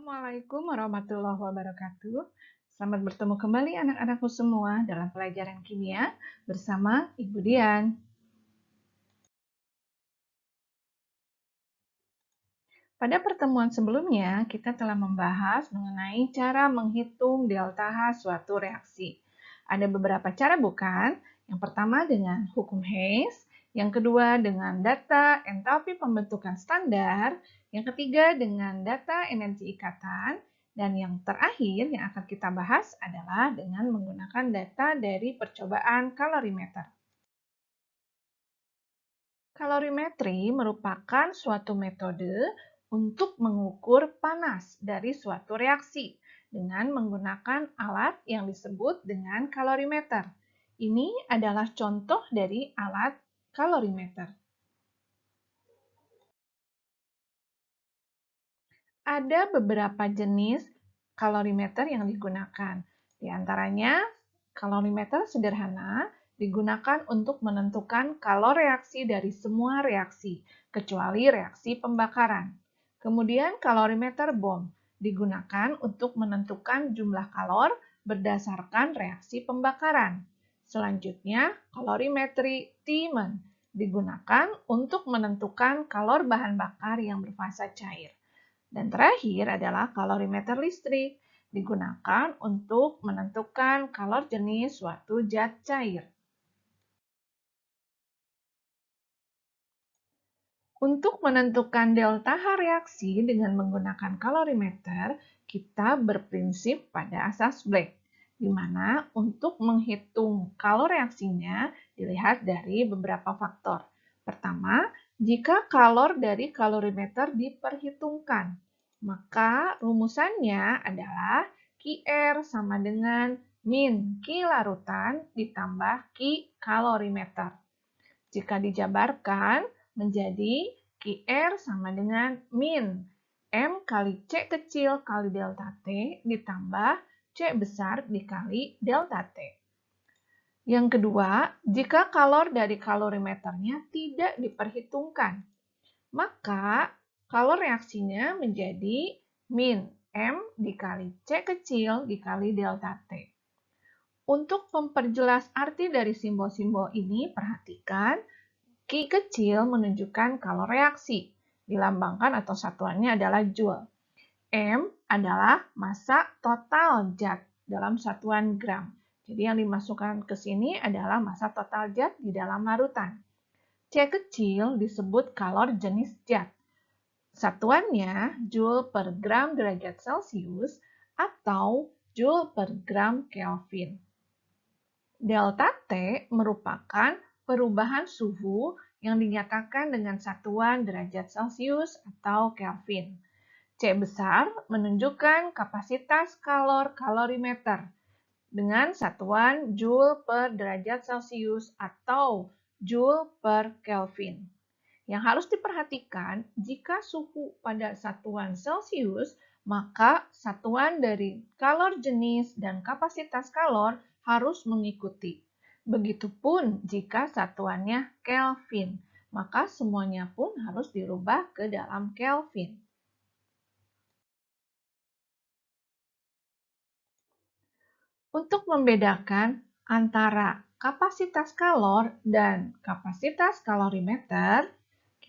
Assalamualaikum warahmatullahi wabarakatuh. Selamat bertemu kembali anak-anakku semua dalam pelajaran kimia bersama Ibu Dian. Pada pertemuan sebelumnya, kita telah membahas mengenai cara menghitung delta H suatu reaksi. Ada beberapa cara bukan? Yang pertama dengan hukum Hess, yang kedua dengan data entalpi pembentukan standar, yang ketiga dengan data energi ikatan, dan yang terakhir yang akan kita bahas adalah dengan menggunakan data dari percobaan kalorimeter. Kalorimetri merupakan suatu metode untuk mengukur panas dari suatu reaksi dengan menggunakan alat yang disebut dengan kalorimeter. Ini adalah contoh dari alat kalorimeter. Ada beberapa jenis kalorimeter yang digunakan. Di antaranya, kalorimeter sederhana digunakan untuk menentukan kalor reaksi dari semua reaksi, kecuali reaksi pembakaran. Kemudian, kalorimeter bom digunakan untuk menentukan jumlah kalor berdasarkan reaksi pembakaran. Selanjutnya, kalorimetri Tiemann digunakan untuk menentukan kalor bahan bakar yang berfasa cair. Dan terakhir adalah kalorimeter listrik, digunakan untuk menentukan kalor jenis suatu zat cair. Untuk menentukan delta H reaksi dengan menggunakan kalorimeter, kita berprinsip pada asas Black, di mana untuk menghitung kalor reaksinya dilihat dari beberapa faktor. Pertama, jika kalor dari kalorimeter diperhitungkan, maka rumusannya adalah QR sama dengan min Q larutan ditambah Q kalorimeter. Jika dijabarkan menjadi QR sama dengan min M kali C kecil kali delta T ditambah C besar dikali delta T. Yang kedua, jika kalor dari kalorimeternya tidak diperhitungkan, maka kalor reaksinya menjadi min M dikali C kecil dikali delta T. Untuk memperjelas arti dari simbol-simbol ini, perhatikan Q kecil menunjukkan kalor reaksi. Dilambangkan atau satuannya adalah Joule. M adalah massa total zat dalam satuan gram. Jadi yang dimasukkan ke sini adalah massa total zat di dalam larutan. C kecil disebut kalor jenis zat. Satuannya Joule per gram derajat Celcius atau Joule per gram Kelvin. Delta T merupakan perubahan suhu yang dinyatakan dengan satuan derajat Celcius atau Kelvin. C besar menunjukkan kapasitas kalor kalorimeter dengan satuan Joule per derajat Celcius atau Joule per Kelvin. Yang harus diperhatikan, jika suhu pada satuan Celcius, maka satuan dari kalor jenis dan kapasitas kalor harus mengikuti. Begitupun jika satuannya Kelvin, maka semuanya pun harus dirubah ke dalam Kelvin. Untuk membedakan antara kapasitas kalor dan kapasitas kalorimeter,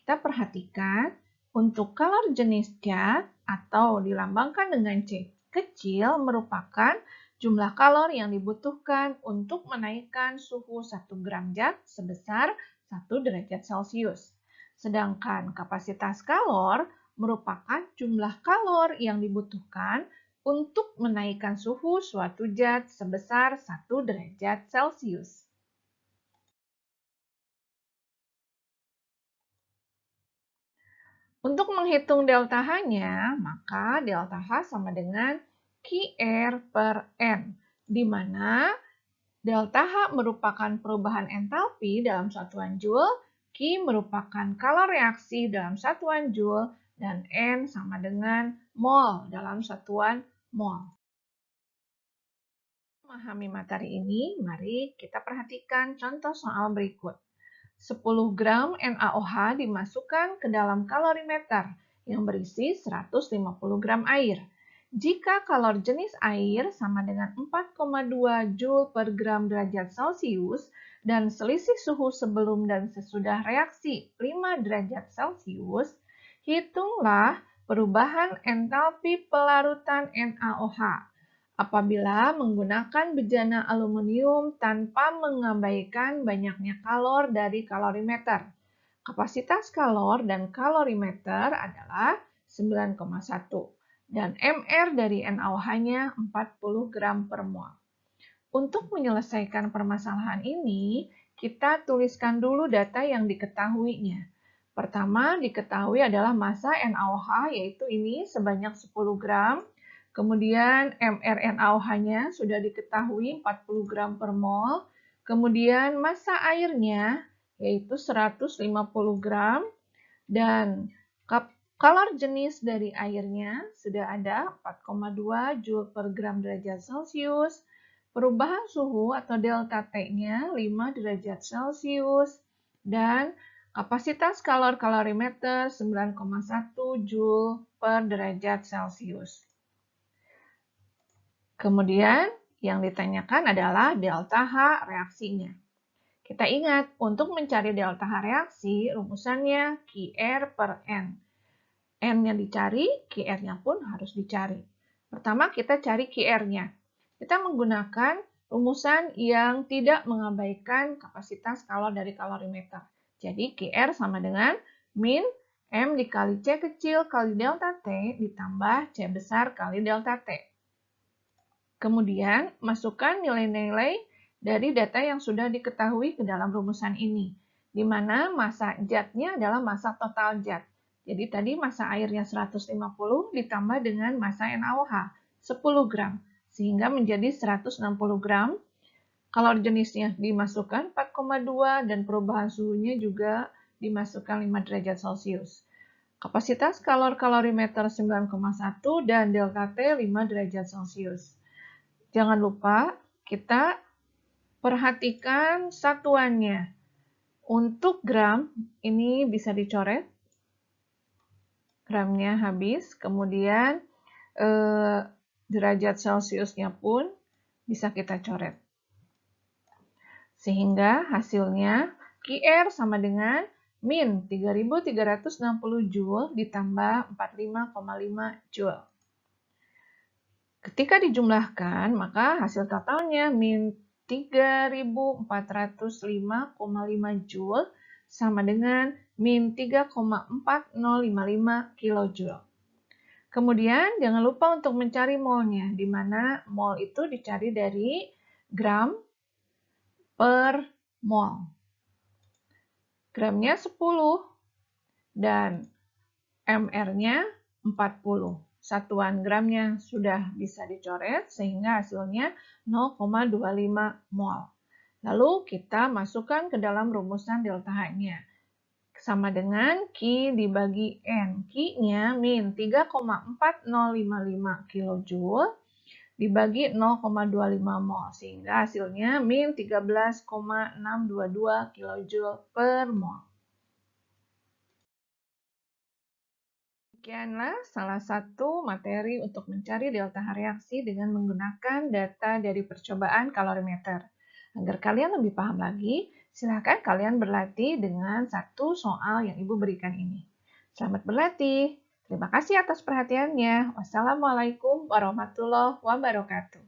kita perhatikan untuk kalor jenis zat atau dilambangkan dengan C kecil merupakan jumlah kalor yang dibutuhkan untuk menaikkan suhu 1 gram zat sebesar 1 derajat Celcius. Sedangkan kapasitas kalor merupakan jumlah kalor yang dibutuhkan untuk menaikkan suhu suatu zat sebesar 1 derajat Celcius. Untuk menghitung delta H-nya, maka delta H sama dengan QR per N, di mana delta H merupakan perubahan entalpi dalam satuan Joule, Q merupakan kalor reaksi dalam satuan Joule, dan N sama dengan mol dalam satuan mol. Memahami materi ini, mari kita perhatikan contoh soal berikut. 10 gram NaOH dimasukkan ke dalam kalorimeter yang berisi 150 gram air. Jika kalor jenis air sama dengan 4,2 Joule per gram derajat Celcius dan selisih suhu sebelum dan sesudah reaksi 5 derajat Celcius, hitunglah perubahan entalpi pelarutan NaOH apabila menggunakan bejana aluminium tanpa mengabaikan banyaknya kalor dari kalorimeter. Kapasitas kalor dan kalorimeter adalah 9,1 dan MR dari NaOH-nya 40 gram per mol. Untuk menyelesaikan permasalahan ini, kita tuliskan dulu data yang diketahuinya. Pertama, diketahui adalah massa NaOH, yaitu ini sebanyak 10 gram. Kemudian mRNaOH-nya sudah diketahui 40 gram per mol. Kemudian massa airnya yaitu 150 gram. Dan kalor jenis dari airnya sudah ada 4,2 Joule per gram derajat Celcius. Perubahan suhu atau delta T-nya 5 derajat Celcius. Dan kapasitas kalor kalorimeter 9,1 Joule per derajat Celcius. Kemudian yang ditanyakan adalah delta H reaksinya. Kita ingat, untuk mencari delta H reaksi, rumusannya QR per N. N-nya dicari, QR-nya pun harus dicari. Pertama, kita cari QR-nya. Kita menggunakan rumusan yang tidak mengabaikan kapasitas kalor dari kalorimeter. Jadi, QR sama dengan min M dikali C kecil kali delta T ditambah C besar kali delta T. Kemudian, masukkan nilai-nilai dari data yang sudah diketahui ke dalam rumusan ini, di mana massa zatnya adalah massa total zat. Jadi tadi massa airnya 150 ditambah dengan massa NaOH 10 gram, sehingga menjadi 160 gram. Kalor jenisnya dimasukkan 4,2 dan perubahan suhunya juga dimasukkan 5 derajat Celcius. Kapasitas kalor kalorimeter 9,1 dan delta T 5 derajat Celcius. Jangan lupa kita perhatikan satuannya. Untuk gram, ini bisa dicoret. Gramnya habis, kemudian derajat Celciusnya pun bisa kita coret. Sehingga hasilnya QR sama dengan min 3360 Joule ditambah 45,5 Joule. Ketika dijumlahkan, maka hasil totalnya min 3405,5 Joule sama dengan min 3,4055 kJ. Kemudian jangan lupa untuk mencari molnya, di mana mol itu dicari dari gram per mol. Gramnya 10 dan MR-nya 40. Satuan gramnya sudah bisa dicoret sehingga hasilnya 0,25 mol. Lalu kita masukkan ke dalam rumusan delta H-nya. Sama dengan Q dibagi N. Q-nya min 3,4055 kJ dibagi 0,25 mol. Sehingga hasilnya min 13,622 kJ per mol. Demikianlah salah satu materi untuk mencari delta H reaksi dengan menggunakan data dari percobaan kalorimeter. Agar kalian lebih paham lagi, silakan kalian berlatih dengan satu soal yang Ibu berikan ini. Selamat berlatih. Terima kasih atas perhatiannya. Wassalamualaikum warahmatullahi wabarakatuh.